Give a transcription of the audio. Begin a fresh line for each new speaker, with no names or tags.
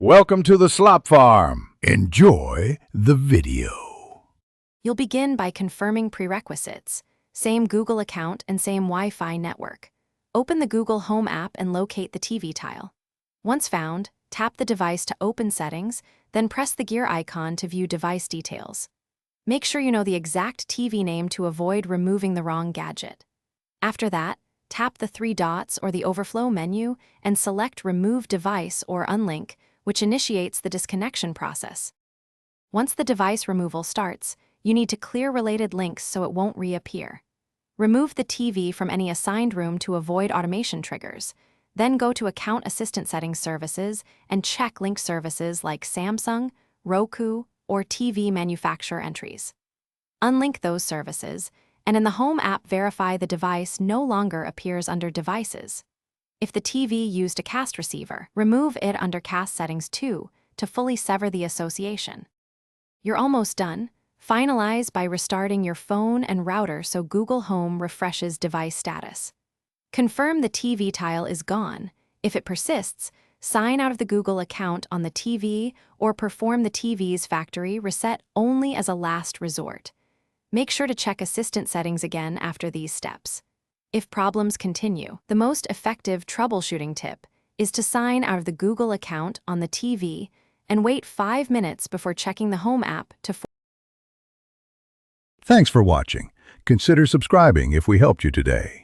Welcome to the slop farm. Enjoy the video.
You'll begin by confirming prerequisites. Same Google account and same Wi-Fi network. Open the Google Home app and locate the TV tile. Once found, tap the device to open settings, then press the gear icon to view device details. Make sure you know the exact TV name to avoid removing the wrong gadget. After that, tap the three dots or the overflow menu and select Remove Device or Unlink, which initiates the disconnection process. Once the device removal starts, you need to clear related links so it won't reappear. Remove the TV from any assigned room to avoid automation triggers. Then go to Account Assistant Settings Services and check link services like Samsung, Roku, or TV manufacturer entries. Unlink those services, and in the Home app verify the device no longer appears under Devices. If the TV used a cast receiver, remove it under Cast Settings too to fully sever the association. You're almost done. Finalize by restarting your phone and router so Google Home refreshes device status. Confirm the TV tile is gone. If it persists, sign out of the Google account on the TV or perform the TV's factory reset only as a last resort. Make sure to check Assistant settings again after these steps. If problems continue, the most effective troubleshooting tip is to sign out of the Google account on the TV and wait 5 minutes before checking the Home app to.
Thanks for watching. Consider subscribing if we helped you today.